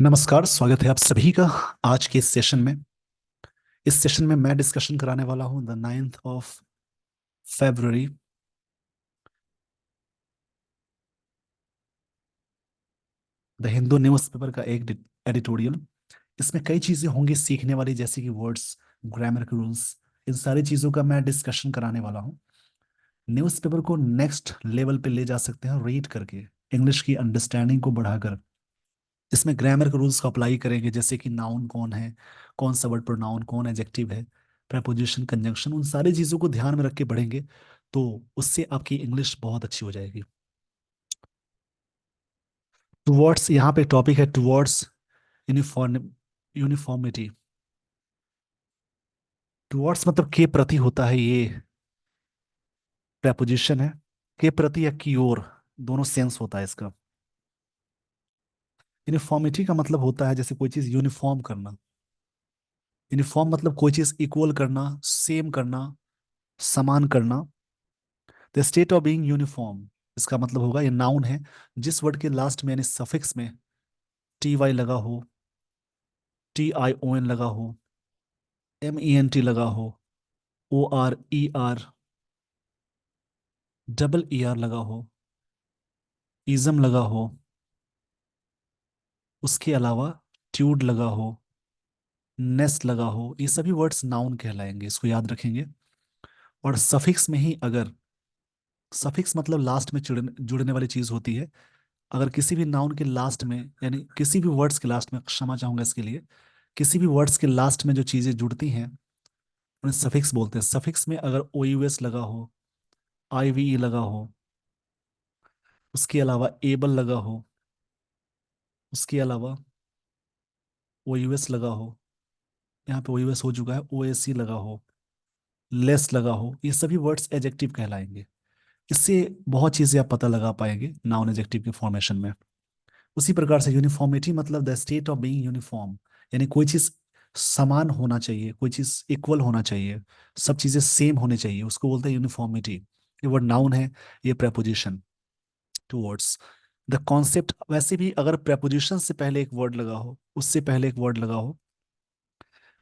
नमस्कार, स्वागत है आप सभी का आज के इस सेशन में। इस सेशन में मैं डिस्कशन कराने वाला हूं the 9th of February the Hindu newspaper का एक एडिटोरियल। इसमें कई चीजें होंगी सीखने वाली, जैसे कि वर्ड्स, ग्रामर के रूल्स, इन सारी चीजों का मैं डिस्कशन कराने वाला हूं। न्यूज़पेपर को नेक्स्ट लेवल पे ले जा सकते हैं रीड करके, इंग्लिश की अंडरस्टैंडिंग को बढ़ाकर। इसमें ग्रामर के रूल्स को अप्लाई करेंगे, जैसे कि नाउन कौन है, कौन सा वर्ड प्रोनाउन, कौन एडजेक्टिव है, preposition, कंजंक्शन, उन सारी चीज़ों को ध्यान में रख के पढ़ेंगे तो उससे आपकी इंग्लिश बहुत अच्छी हो जाएगी। टुवर्ड्स, यहाँ पे टॉपिक है टुवर्ड्स यूनिफॉर्म यूनिफॉर्मिटी। टुवर्ड्स मतलब के प्रति होता है, ये preposition है। के प्रति या की ओर, दोनों सेंस होता है इसका। यूनिफॉर्मिटी का मतलब होता है जैसे कोई चीज़ यूनिफॉर्म करना। यूनिफॉर्म मतलब कोई चीज़ इक्वल करना, सेम करना, समान करना। The state of being uniform, इसका मतलब होगा, ये नाउन है जिस वर्ड के लास्ट में यानी सफिक्स में टी वाई लगा हो, टी आई ओ एन लगा हो, एम ई एन टी लगा हो, O R E R, double E R लगा हो, इजम लगा हो, उसके अलावा ट्यूड लगा हो, नेस्ट लगा हो, ये सभी वर्ड्स नाउन कहलाएंगे, इसको याद रखेंगे। और सफिक्स में ही अगर, सफिक्स मतलब लास्ट में जुड़ने जुड़ने वाली चीज होती है। अगर किसी भी नाउन के लास्ट में, यानी किसी भी वर्ड्स के लास्ट में, क्षमा चाहूंगा इसके लिए, किसी भी वर्ड्स के लास्ट में जो चीजें जुड़ती हैं उन्हें सफिक्स बोलते हैं। सफिक्स में अगर ओ यू एस लगा हो, आई वी ई लगा हो, उसके अलावा एबल लगा हो, उसके अलावा ओ यू एस लगा हो, यहाँ पे ओ यू एस हो चुका है, ओ एस सी लगा हो, लेस लगा हो, ये सभी वर्ड्स एडजेक्टिव कहलाएंगे। इससे बहुत चीजें आप पता लगा पाएंगे नाउन एडजेक्टिव के फॉर्मेशन में। उसी प्रकार से यूनिफॉर्मिटी मतलब the state of being uniform, यानी कोई चीज समान होना चाहिए, कोई चीज इक्वल होना चाहिए, सब चीजें सेम होनी चाहिए, उसको बोलते हैं यूनिफॉर्मिटी। ये वर्ड नाउन है, ये preposition two words. The concept, वैसे भी अगर प्रेपोजिशन से पहले एक वर्ड लगा हो, उससे पहले एक वर्ड लगा हो,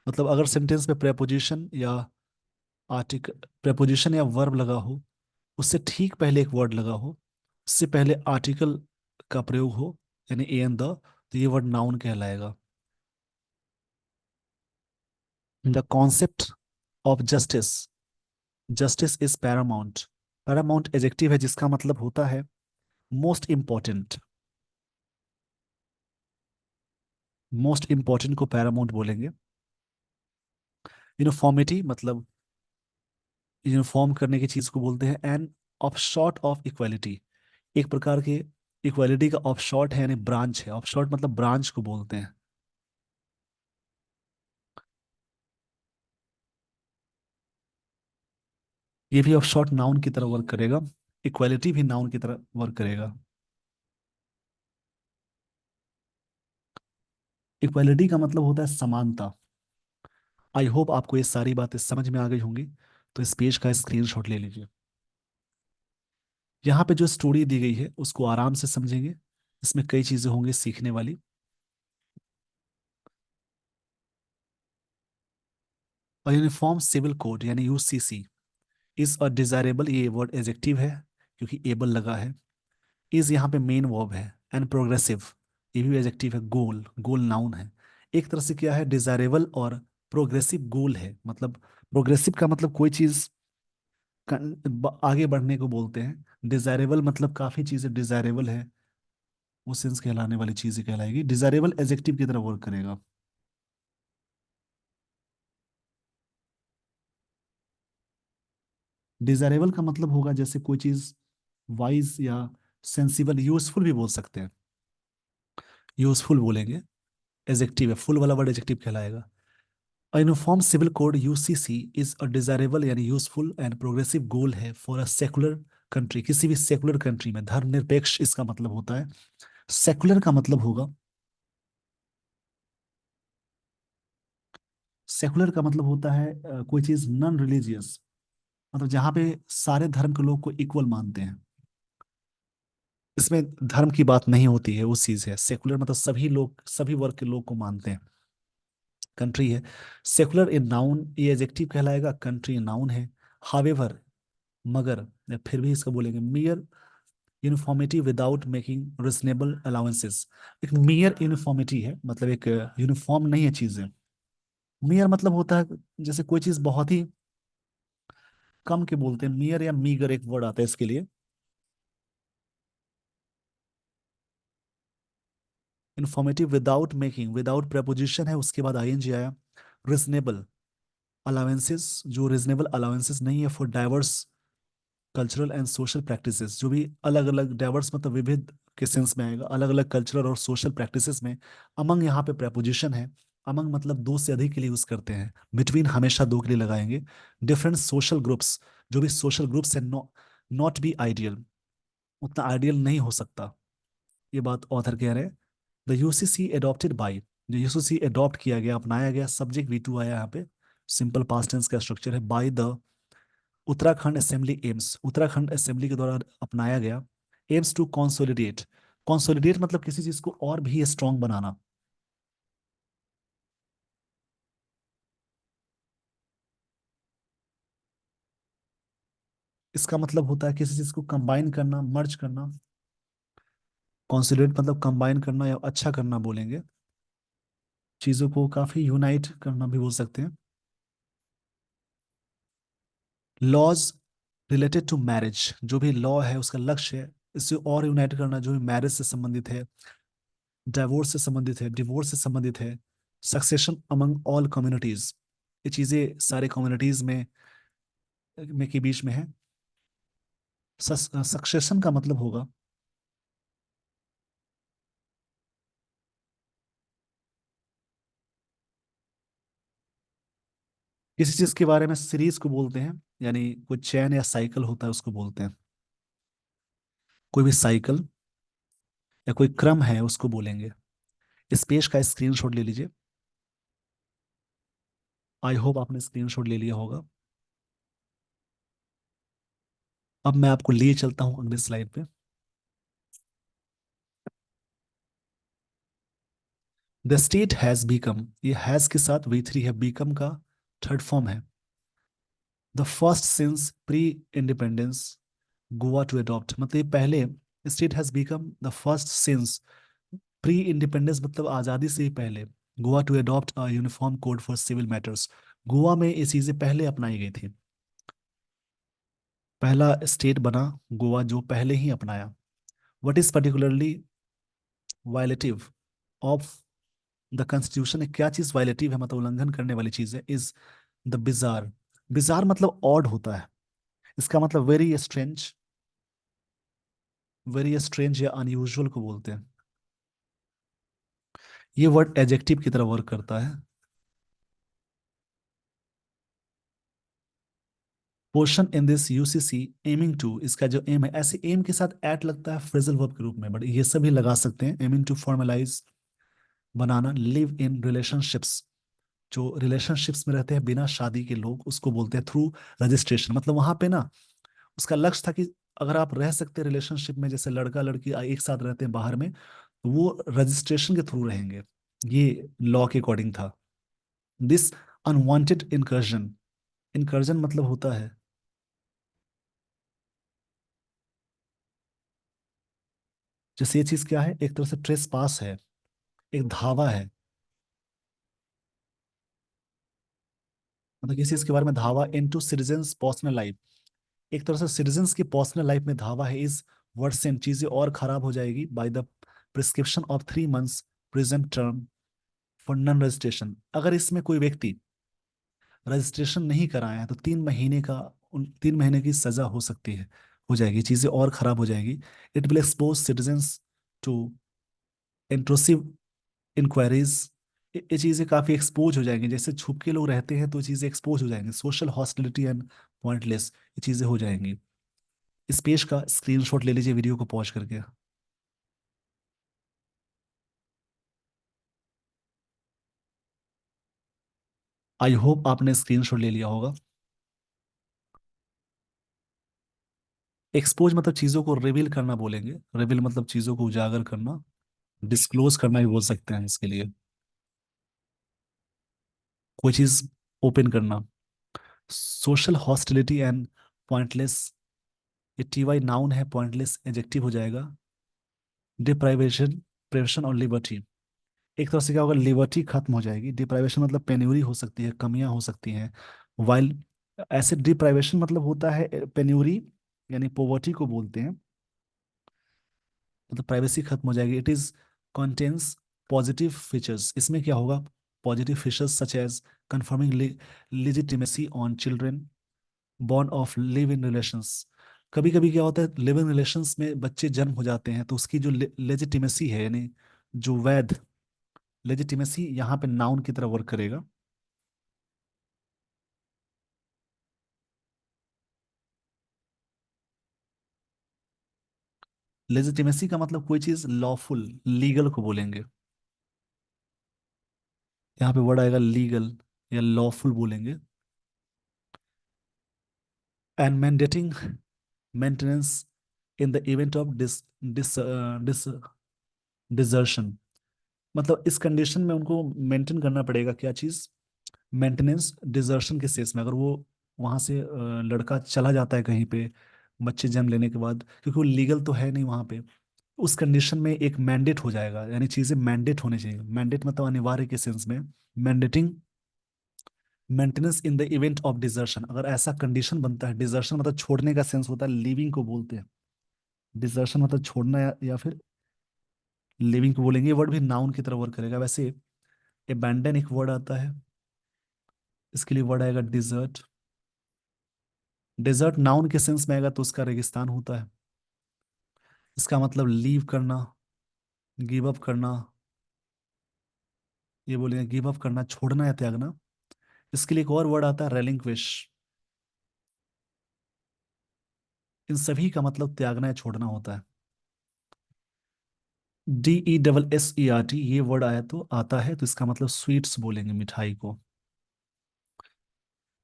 मतलब अगर सेंटेंस में प्रेपोजिशन या आर्टिकल, प्रेपोजिशन या वर्ब लगा हो, उससे ठीक पहले एक वर्ड लगा हो, उससे पहले आर्टिकल का प्रयोग हो, यानी ए एन द, तो ये वर्ड नाउन कहलाएगा। The concept of justice, justice is Paramount. Paramount adjective है जिसका मतलब होता है मोस्ट इंपॉर्टेंट। मोस्ट इंपॉर्टेंट को पैरामाउंट बोलेंगे। यूनिफॉर्मिटी मतलब यूनिफॉर्म करने की चीज को बोलते हैं एन ऑफशॉट ऑफ इक्वालिटी। एक प्रकार के इक्वालिटी का ऑफशॉट है, यानी ब्रांच है। ऑफशॉट मतलब ब्रांच को बोलते हैं। ये भी ऑफशॉट नाउन की तरह वर्क करेगा, इक्वालिटी भी नाउन की तरह वर्क करेगा। इक्वालिटी का मतलब होता है समानता। आई होप आपको ये सारी बातें समझ में आ गई होंगी, तो इस पेज का स्क्रीनशॉट ले लीजिए। यहाँ पे जो स्टोरी दी गई है उसको आराम से समझेंगे, इसमें कई चीजें होंगी सीखने वाली। और यूनिफॉर्म सिविल कोड यानी यूसीसी इज अ डिजायरेबल, ये वर्ड एडजेक्टिव है क्योंकि एबल लगा है। इज यहाँ पे मेन वर्ब है। एंड प्रोग्रेसिव, ये भी एडजेक्टिव है। गोल, गोल नाउन है। एक तरह से क्या है, डिजायरेबल और प्रोग्रेसिव गोल है। मतलब प्रोग्रेसिव का मतलब कोई चीज आगे बढ़ने को बोलते हैं। डिजायरेबल मतलब काफी चीजें डिजायरेबल है, वो सेंस कहलाने वाली चीजें कहलाएगी। डिजायरेबल एडजेक्टिव की तरह वर्क करेगा। डिजायरेबल का मतलब होगा जैसे कोई चीज वाइज या सेंसिबल, यूजफुल भी बोल सकते हैं। यूजफुल बोलेंगे, एडजेक्टिव है, फुल वाला वर्ड एडजेक्टिव कहलाएगा। A uniform civil code UCC is a desirable यानी यूजफुल एंड प्रोग्रेसिव गोल है फॉर अ सेकुलर कंट्री। किसी भी सेकुलर कंट्री में, धर्मनिरपेक्ष इसका मतलब होता है। सेकुलर का मतलब होगा, सेकुलर का मतलब होता है कोई चीज नॉन रिलीजियस, मतलब जहाँ पे सारे धर्म के लोग को इक्वल मानते हैं। इसमें धर्म की बात नहीं होती है, उस चीज है। सेकुलर मतलब सभी लोग, सभी वर्ग के लोग को मानते हैं। कंट्री है। सेकुलर इन नाउन, ये एडजेक्टिव कहलाएगा, कंट्री नाउन है। हावेवर, मगर, या फिर भी इसका बोलेंगे मियर uniformity without making reasonable allowances. एक मियर यूनिफॉर्मिटी है, मतलब एक यूनिफॉर्म नहीं है चीजें। मियर मतलब होता है जैसे कोई चीज बहुत ही कम के बोलते हैं, मियर या मीगर एक वर्ड आता है इसके लिए। Informative without making, without preposition है, उसके बाद आईएनजी आया। रिजनेबल अलाउंसेस, जो रिजनेबल अलाउंसेस नहीं है for diverse cultural and social practices, जो भी अलग अलग, डाइवर्स मतलब विविध के सेंस में आएगा, अलग अलग कल्चरल और सोशल प्रैक्टिसेस में। अमंग यहाँ पे प्रपोजिशन है। अमंग मतलब दो से अधिक के लिए यूज करते हैं, बिटवीन हमेशा दो के लिए लगाएंगे। डिफरेंट सोशल ग्रुप्स, जो भी सोशल ग्रुप्स है, नॉट बी आइडियल, उतना आइडियल नहीं हो सकता। ये बात ऑथर कह रहे हैं। द यूसीसी एडॉप्टेड बाई, जो यूसीसी एडॉप्ट किया गया, अपनाया गया, सब्जेक्ट वी टू आया यहाँ पे। सिंपल पास्ट टेंस का स्ट्रक्चर है, by the Uttarakhand assembly AIIMS, Uttarakhand assembly के द्वारा अपनाया गया। एम्स टू कॉन्सोलिडेट, कॉन्सोलिडेट मतलब किसी चीज को और भी स्ट्रांग बनाना। इसका मतलब होता है किसी चीज को कंबाइन करना, मर्ज करना। कॉन्सोलिडेट मतलब कंबाइन करना या अच्छा करना बोलेंगे। चीजों को काफी यूनाइट करना भी बोल सकते हैं। लॉज रिलेटेड टू मैरिज, जो भी लॉ है उसका लक्ष्य है इससे और यूनाइट करना, जो भी मैरिज से संबंधित है, डाइवोर्स से संबंधित है, डिवोर्स से संबंधित है। सक्सेशन अमंग ऑल कम्युनिटीज, ये चीजें सारे कम्युनिटीज में के बीच में है। सक्सेशन का मतलब होगा किसी चीज के बारे में, सीरीज को बोलते हैं, यानी कोई चैन या साइकिल होता है उसको बोलते हैं। कोई भी साइकिल या कोई क्रम है उसको बोलेंगे। इस पेज का स्क्रीनशॉट ले लीजिए। आई होप आपने स्क्रीनशॉट ले लिया होगा। अब मैं आपको लिए चलता हूँ अगले स्लाइड पे। द स्टेट हैज बीकम, ये हैज के साथ वी थ्री है, बीकम का थर्ड फॉर्म है। The first since pre independence Goa to adopt, मतलब ये पहले, state has become the first since pre independence मतलब आजादी से ही पहले, Goa to adopt a uniform code for civil matters. Goa में ये चीजें पहले अपनाई गई थी। पहला स्टेट बना गोवा जो पहले ही अपनाया। What is particularly violative of the constitution, क्या चीज वायलेटिव है मतलब उल्लंघन करने वाली चीज है, इज द बिजार। बिजार मतलब ऑड होता है, इसका मतलब वेरी स्ट्रेंज, वेरी स्ट्रेंज या अनयूजुअल को बोलते हैं। ये वर्ड एडजेक्टिव की तरह वर्क करता है। Portion in this UCC aiming to, इसका जो एम है, ऐसे एम के साथ एट लगता है फ्रेजल वर्ब के रूप में, बट ये सभी लगा सकते हैं। एमिंग टू फॉर्मलाइज, बनाना। लिव इन रिलेशनशिप्स, जो रिलेशनशिप्स में रहते हैं बिना शादी के लोग, उसको बोलते हैं थ्रू रजिस्ट्रेशन। मतलब वहां पे ना उसका लक्ष्य था कि अगर आप रह सकते हैं रिलेशनशिप में, जैसे लड़का लड़की एक साथ रहते हैं बाहर में, तो वो रजिस्ट्रेशन के थ्रू रहेंगे। ये लॉ के अकॉर्डिंग था। दिस अनवांटेड इनकर्जन, इनकर्जन मतलब होता है, जैसे ये चीज क्या है, एक तरह से ट्रेस पास है, एक धावा है। मतलब किसी चीज के बारे में धावा, इनटू सिटीजन्स पर्सनल लाइफ, एक तरह से सिटीजन्स की पर्सनल लाइफ में धावा है। इज वर्सन, चीजें और खराब हो जाएगी by the prescription of 3 months present term for non registration. अगर इसमें कोई व्यक्ति रजिस्ट्रेशन नहीं कराया है तो 3 महीने का, उन 3 महीने की सजा हो सकती है, हो जाएगी, चीजें और खराब हो जाएगी। It will expose citizens to intrusive inquiries, ये चीजें काफी एक्सपोज हो जाएंगी, जैसे छुप के लोग रहते हैं तो चीजें एक्सपोज हो जाएंगी। सोशल हॉस्टिलिटी एंड पॉइंटलेस, ये चीजें हो जाएंगी। इस पेज का स्क्रीनशॉट ले लीजिए वीडियो को पॉज करके। आई होप आपने स्क्रीनशॉट ले लिया होगा। एक्सपोज मतलब चीजों को रिवील करना बोलेंगे, रिवील मतलब चीजों को उजागर करना, डिस्क्लोज करना भी बोल सकते हैं इसके लिए। कोई चीज ओपन करना। सोशल हॉस्टिलिटी एंड पॉइंटलेस, ये टीवाई नाउन है, पॉइंटलेस एडजेक्टिव हो जाएगा। डिप्राइवेशन, प्रिवेशन और लिबर्टी, एक तरह से क्या होगा, लिबर्टी खत्म हो जाएगी। डिप्राइवेशन मतलब पेन्यूरी हो सकती है, कमियां हो सकती हैं। वाइल ऐसे डिप्राइवेशन मतलब होता है पेन्यूरी, यानी पोवर्टी को बोलते हैं, मतलब प्राइवेसी खत्म हो जाएगी। It is contains positive features, इसमें क्या होगा, positive features such as confirming legitimacy on children born of live in relations. कभी कभी क्या होता है, लिव इन रिलेशंस में बच्चे जन्म हो जाते हैं, तो उसकी जो लेजिटिमेसी है, यानी जो वैध, लेजिटिमेसी यहाँ पे नाउन की तरह वर्क करेगा। लेजिटिमेसी का मतलब कोई चीज लॉफुल, लीगल को बोलेंगे। यहाँ पे वर्ड आएगा लीगल या लॉफुल बोलेंगे। And mandating maintenance in the event of dis dis dis desertion, मतलब इस कंडीशन में उनको मेंटेन करना पड़ेगा क्या चीज, मेंटेनेंस डिजर्शन के केस में, अगर वो वहां से लड़का चला जाता है कहीं पे बच्चे जन्म लेने के बाद, क्योंकि वो लीगल तो है नहीं वहां पे, उस कंडीशन में एक मैंडेट हो जाएगा, यानी चीजें मैंडेट होनी चाहिए। मैंडेट मतलब अनिवार्य के सेंस में, mandating maintenance in the event of desertion, अगर ऐसा कंडीशन बनता है, डिजर्शन मतलब छोड़ने का सेंस होता है, लिविंग को बोलते हैं। डिजर्शन मतलब छोड़ना या फिर लिविंग को बोलेंगे। ये वर्ड भी नाउन की तरह वर्क करेगा वैसे। एबैंडन एक वर्ड आता है, इसके लिए वर्ड आएगा डिजर्ट। डेजर्ट नाउन के सेंस में आएगा तो उसका रेगिस्तान होता है। इसका मतलब लीव करना, गिव अप करना, ये बोलेंगे गिव अप करना, छोड़ना या त्यागना। इसके लिए एक और वर्ड आता है रेलिंक्विश। इन सभी का मतलब त्यागना या छोड़ना होता है। DESSERT ये वर्ड आया तो आता है तो इसका मतलब स्वीट्स बोलेंगे, मिठाई को।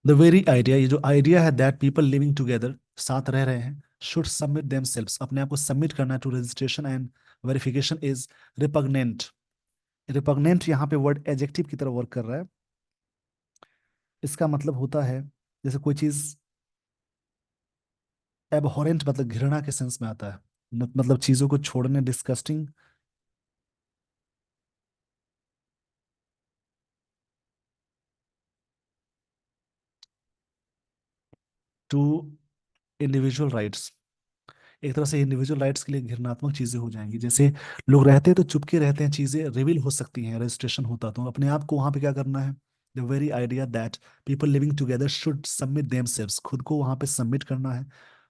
द वेरी आइडिया, ये जो आइडिया है दैट पीपल लिविंग टुगेदर, साथ रह रहे हैं, शुड सबमिट देमसेल्व्स, अपने आप को सबमिट करना to registration and verification is repugnant. Repugnant यहाँ पे वर्ड एडजेक्टिव की तरह वर्क कर रहा है। इसका मतलब होता है जैसे कोई चीज, एबहॉरेंट मतलब घृणा के सेंस में आता है, मतलब चीजों को छोड़ने, डिस्कस्टिंग। टू इंडिविजुअल राइट्स, एक तरह से इंडिविजुअल राइट्स के लिए घृणात्मक चीजें हो जाएंगी। जैसे लोग रहते हैं तो चुपके रहते हैं, चीजें रिवील हो सकती हैं, रजिस्ट्रेशन होता तो अपने आप को वहां पे क्या करना है। The very idea that people living together should submit themselves, खुद को वहां पे सबमिट करना है,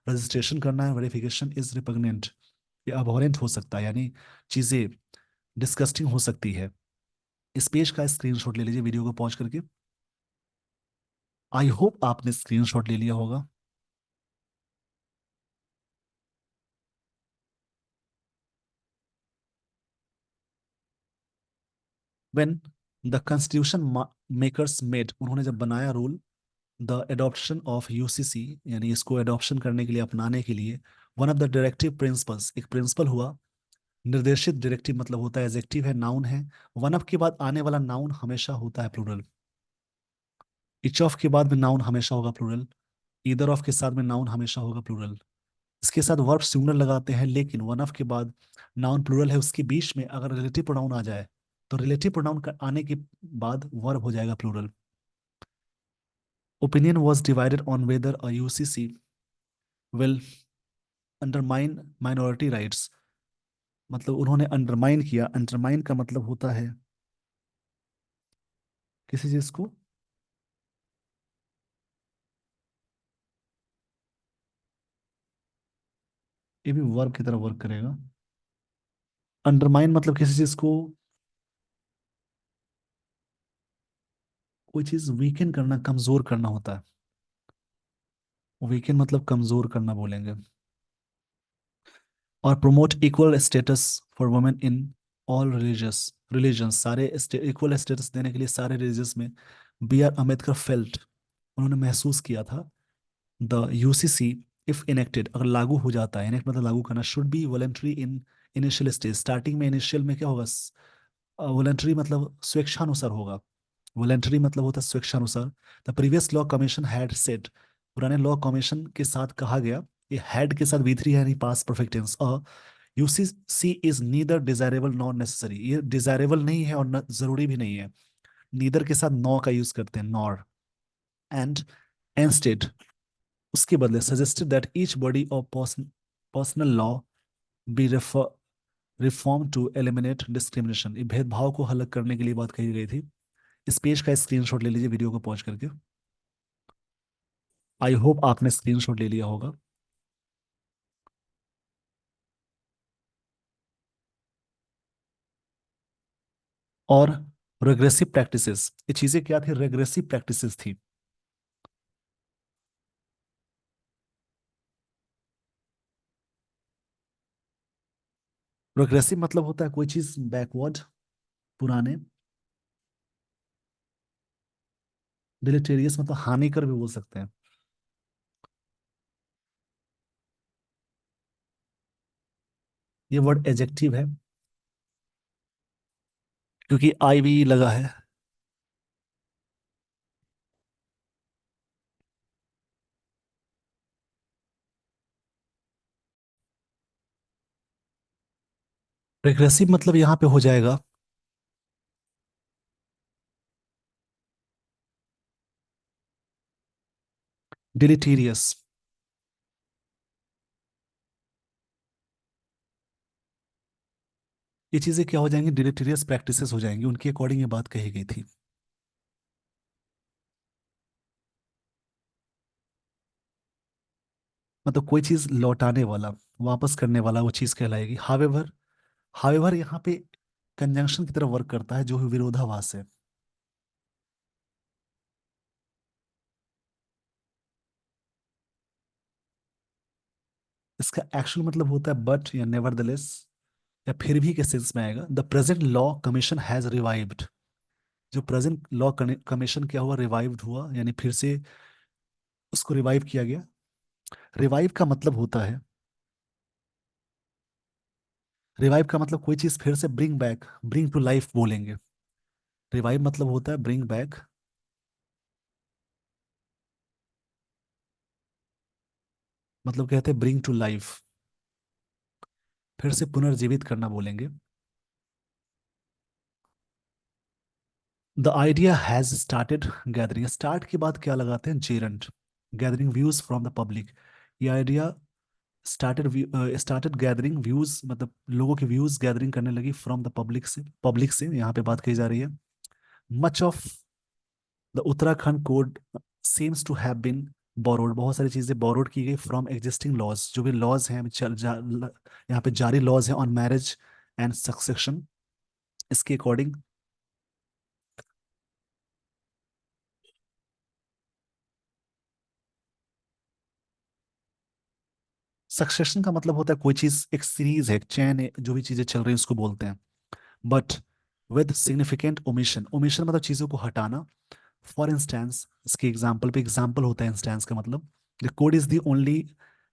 रजिस्ट्रेशन करना है, वेरिफिकेशन इज रिपग्नेंट, ये अबहॉरेंट हो सकता है, यानी चीजें डिस्गस्टिंग हो सकती है। इस पेज का स्क्रीनशॉट ले लीजिए वीडियो को पॉज करके। आई होप आपने स्क्रीनशॉट ले लिया होगा। When the constitution makers made, उन्होंने जब बनाया rule, the adoption of UCC, यानी इसको एडॉप्शन करने के लिए, अपनाने के लिए, one of the directive principles, एक प्रिंसिपल हुआ। निर्देशित, डायरेक्टिव मतलब होता है एडजेक्टिव है, नाउन है। वन ऑफ के बाद आने वाला नाउन हमेशा होता है प्लूरल। इच ऑफ के बाद में नाउन हमेशा होगा प्लूरल। ईदर ऑफ के साथ में नाउन हमेशा होगा प्लूरल। इसके साथ वर्ब सिंगुलर लगाते हैं, लेकिन वन ऑफ के बाद नाउन प्लूरल है, उसके बीच में अगर रिलेटिव प्रोनाउन आ जाए तो रिलेटिव प्रोनाउन आने के बाद वर्ब हो जाएगा plural. Opinion was divided on whether a UCC will undermine minority rights, मतलब उन्होंने अंडरमाइन किया। अंडरमाइन का मतलब होता है किसी चीज को, ये भी वर्ब की तरह वर्क करेगा। अंडरमाइन मतलब किसी चीज को, कोई चीज वीकेंड करना, कमजोर करना होता है। वीकेंड मतलब कमजोर करना बोलेंगे। और promote equal status for women in all religious religion, सारे इक्वल स्टेटस देने के लिए सारे रिलीजियस में। बी आर अम्बेडकर फेल्ट, उन्होंने महसूस किया था, द यूसीसी इफ इनेक्टेड, अगर लागू हो जाता है, इनेक्ट मतलब लागू करना, should be voluntary in initial stage, starting में इनिशियल में क्या होगा, वॉलेंट्री मतलब स्वेच्छानुसार होगा। वॉलेंट्री मतलब होता है स्वेच्छानुसार। The previous law commission had said, पुराने लॉ कमीशन के साथ कहा गया, ये हैड के साथ V3 है, यानी past perfect tense. UCC is neither desirable nor necessary, ये डिजायरेबल नहीं है और जरूरी भी नहीं है। नीदर के साथ नॉ का यूज करते हैं, नॉर। एंड इंस्टेड, उसके बदले suggested that each body of personal law be reform to eliminate discrimination, ये भेदभाव को अलग करने के लिए बात कही गई थी। इस पेज का स्क्रीनशॉट ले लीजिए वीडियो को पॉज करके। आई होप आपने स्क्रीनशॉट ले लिया होगा। और रेग्रेसिव प्रैक्टिसेस, ये चीजें क्या थी, रेग्रेसिव प्रैक्टिसेस थी। रेग्रेसिव मतलब होता है कोई चीज बैकवर्ड, पुराने। डिलेटेरियस मतलब हानिकर भी बोल सकते हैं। ये वर्ड एजेक्टिव है क्योंकि आई वी लगा है। रिग्रेसिव मतलब यहाँ पे हो जाएगा डिलीटीरियस। ये चीजें क्या हो जाएंगी, डिलीटीरियस प्रैक्टिसेस हो जाएंगी, उनके अकॉर्डिंग ये बात कही गई थी। मतलब कोई चीज लौटाने वाला, वापस करने वाला, वो चीज कहलाएगी। हावेवर, हावेवर यहाँ पे कंजंक्शन की तरह वर्क करता है, जो विरोधाभास है। इसका एक्चुअल मतलब होता है बट या नेवरदलेस, या फिर भी के सेंस में आएगा। The present law commission has revived, जो प्रेजेंट लॉ कमीशन क्या हुआ, रिवाइव्ड हुआ, यानी फिर से उसको रिवाइव किया गया। रिवाइव का मतलब होता है, रिवाइव का मतलब कोई चीज फिर से bring back, bring to life बोलेंगे। रिवाइव मतलब होता है ब्रिंग बैक, मतलब कहते हैं ब्रिंग टू लाइफ, फिर से पुनर्जीवित करना बोलेंगे। The idea has started gathering, start के बाद क्या लगाते हैं, gerund, gathering views from the public. ये आइडिया स्टार्टेड गैदरिंग व्यूज, मतलब लोगों के व्यूज गैदरिंग करने लगी फ्रॉम द पब्लिक से, पब्लिक से यहाँ पे बात कही जा रही है। Much of the Uttarakhand code seems to have been borrowed, बहुत सारी चीजें बोरोड की गई फ्रॉम एग्जिस्टिंग लॉज, जो भी लॉज हैं यहाँ पे जारी लॉज हैं ऑन मैरिज एंड सक्सेशन, इसके अकॉर्डिंग। सक्सेशन का मतलब होता है कोई चीज, एक सीरीज है, एक चैन है, जो भी चीजें चल रही है उसको बोलते हैं। But with significant omission, omission मतलब चीजों को हटाना। फॉर इंस्टेंस, इसके एग्जाम्पल पे, एग्जाम्पल होता है इंस्टेंस का मतलब। The code is the only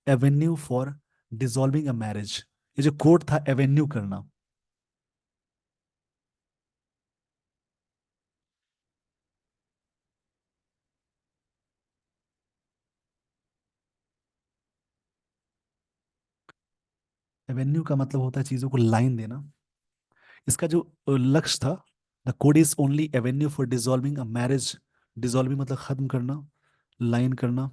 avenue for dissolving a marriage, ये जो कोड था एवेन्यू करना। एवेन्यू का मतलब होता है चीजों को लाइन देना। इसका जो लक्ष्य था, the code is only avenue for dissolving a marriage, dissolving मतलब खत्म करना, लाइन करना।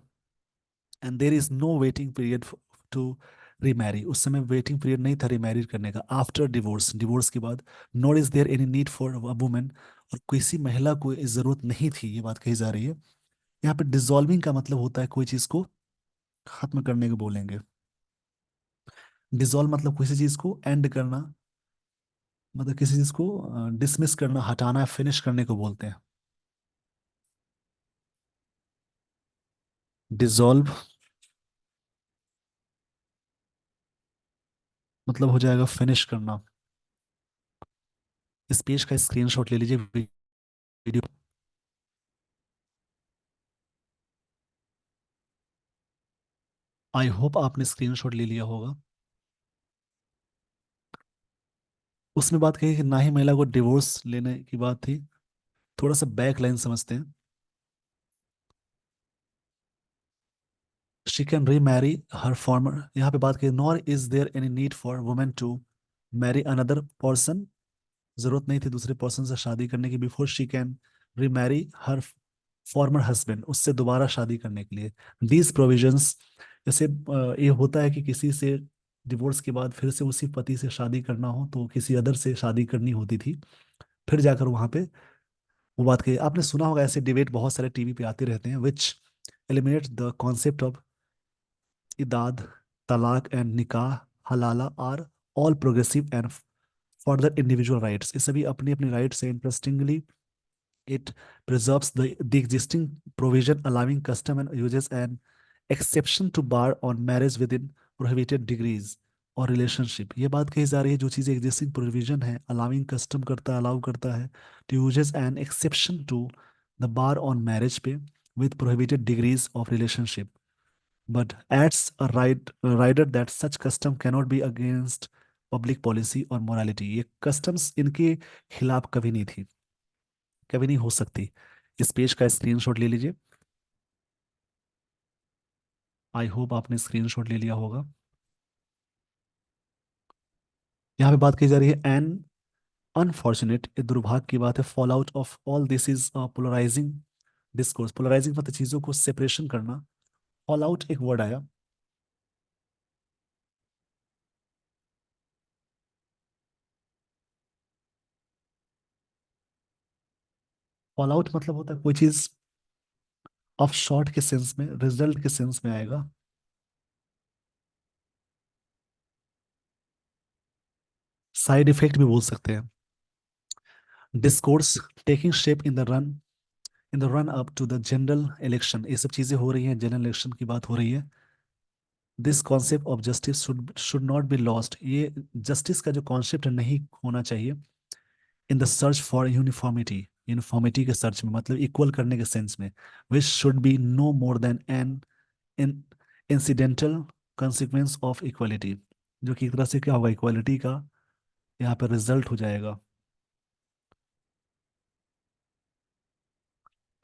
And there is no waiting period to remarry, उस समय वेटिंग पीरियड नहीं था रीमैरी करने का। आफ्टर डिवोर्स, डिवोर्स के बाद, nor is there any need for a woman, और किसी महिला को इस जरूरत नहीं थी, ये बात कही जा रही है। यहाँ पे डिसॉल्विंग का मतलब होता है कोई चीज को खत्म करने को बोलेंगे। डिसॉल्व मतलब किसी चीज को एंड करना, मतलब किसी चीज को डिसमिस करना, हटाना, फिनिश करने को बोलते हैं। डिसॉल्व मतलब हो जाएगा फिनिश करना। इस पेज का स्क्रीनशॉट ले लीजिए वीडियो। आई होप आपने स्क्रीनशॉट ले लिया होगा। उसमें बात कही कि ना ही महिला को डिवोर्स लेने की बात थी। थोड़ा सा बैक लाइन समझते हैं। She can remarry her former, यहाँ पे बात कही, nor is there any need for women to marry another person. जरूरत नहीं थी दूसरे पर्सन से शादी करने की before she can remarry her former husband, उससे दोबारा शादी करने के लिए। दीज प्रोविजंस, जैसे ये होता है कि किसी से डिवोर्स के बाद फिर से उसी पति से शादी करना हो तो किसी अदर से शादी करनी होती थी, फिर जाकर वहां पे वो बात कही। आपने सुना होगा ऐसे डिबेट बहुत सारे टीवी पे आते रहते हैं, which eliminate the concept of इदाद, तलाक एंड निकाह, हलाला are all progressive and further individual rights. ये सभी अपनी अपनी राइट्स है। Interestingly it preserves the existing provision allowing custom and uses an exception to bar on marriage within prohibited degrees और रिलेशनशिप। ये बात कही जा रही है जो चीज़ एग्जिस्टिंग प्रोविजन है, अलाउिंग कस्टम करता है, अलाउ करता है, to usages an exception to the bar on marriage पे with prohibited degrees of relationship, but adds a rider that such custom cannot be against public policy और morality. ये customs इनके खिलाफ कभी नहीं थी, कभी नहीं हो सकती। इस पेज का स्क्रीनशॉट ले लीजिए। आई होप आपने स्क्रीनशॉट ले लिया होगा। यहाँ पे बात की जा रही है एन अनफॉर्चुनेट, ये दुर्भाग्य की बात है, fall out of all this is polarising discourse. Polarising मतलब चीजों को सेपरेशन करना। फॉल आउट एक वर्ड आया। फॉल आउट मतलब होता है कोई चीज ऑफ शॉर्ट के सेंस में, रिजल्ट के सेंस में आएगा। साइड इफेक्ट भी बोल सकते हैं। Discourse taking shape in the run up to the general election, ये सब चीजें हो रही हैं, जनरल इलेक्शन की बात हो रही है। This concept of justice should not be lost, ये जस्टिस का जो कॉन्सेप्ट नहीं होना चाहिए। In the search for uniformity, uniformity के सर्च में मतलब इक्वल करने के सेंस में। Which should be no more than an in incidental consequence of equality, जो कि एक तरह से क्या होगा, इक्वलिटी का यहाँ पर रिजल्ट हो जाएगा।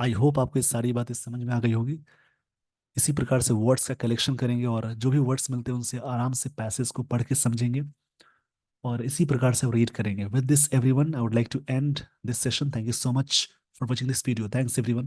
आई होप आपको ये सारी बातें समझ में आ गई होगी। इसी प्रकार से वर्ड्स का कलेक्शन करेंगे और जो भी वर्ड्स मिलते हैं उनसे आराम से पैसेज को पढ़ के समझेंगे और इसी प्रकार से रीड करेंगे। With this everyone, I would like to end this session. Thank you so much for watching this video. Thanks everyone.